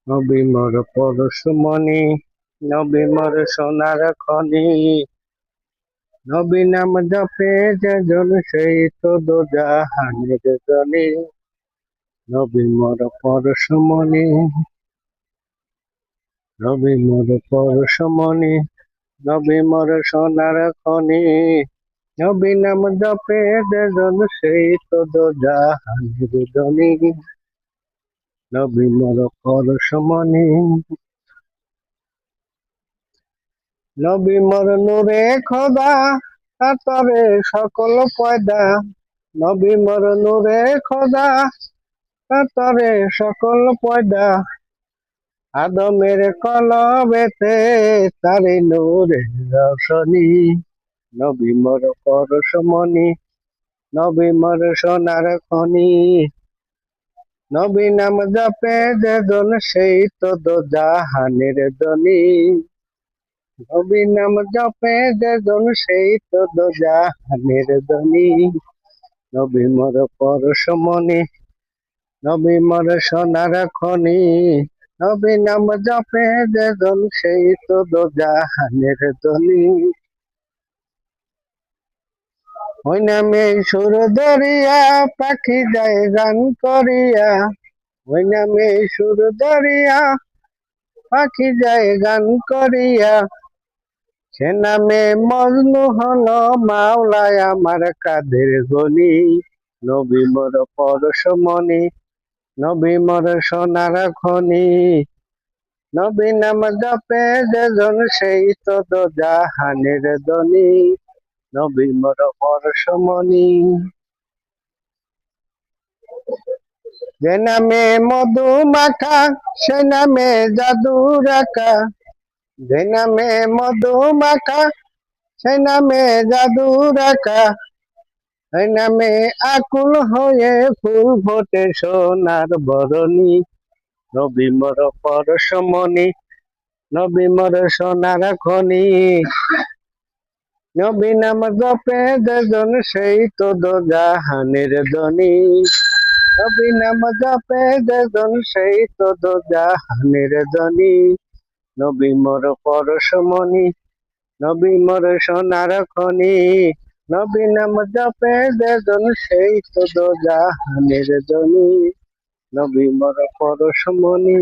নবী মোর পরশমণি, নবী মোর সোনার খনি। নবী নাম জপে যেজন সেই তো দোজাহানের জনি। নবী মোর পরশমণি, নবী মোর পরশমণি, নবী মোর সোনার খনি। নবী নাম জপে যেজন সেই তো দোজাহানের জনি। নবী মোর পরশমণি, নবী মোর নূরে খোদা, তারে সকল পয়দা। নবী মোর নূরে খোদা, তারে সকল পয়দা। আদমের কলবেতে তারে নূরে রোশনী। নবী মোর পরশমণি, নবী মোর সোনার খনি। নবী নাম জপে যেজন সেই তো দোজাহানের ধনী। নবী নাম জপে যেজন সেই তো দোজাহানের ধনী। নবী মোর পরশমণি, নবী মোর সোনার খনি। নবী নাম জপে যেজন সেই তো দোজাহানের ধনী। ওই নামে সুর ধরিয়া পাখি যায় গান করিয়া। ওই নামে সুর ধরিয়া পাখি যায় গান করিয়া। সে নামে মজনু হলো মাওলায় আমার কাদের গনি। নবী মোর পরশমণি, নবী মোর সোনার খনি। নবী নাম জপে যেজন সেই তো দোজাহানের ধনী। নবী মোর পরশমণি, যে নামে মধু মাখা সে নামে জাদু রাখা। যে নামে মধু মাখা সে নামে জাদু রাখা। এই নামে আকুল হয়ে ফুল ফোটে সোনার বরণী। নবী মোর পরশমণি, নবী মোর সোনার খনি। নবী নাম জপে যেজন সেই তো দোজাহানের ধনী। নবী নাম জপে যেজন সেই তো দোজাহানের ধনী। নবী মোর পরশমণি, নবী মোর সোনার খনি। নবী নাম জপে যেজন সেই তো দোজাহানের ধনী। নবী মোর পরশমণি।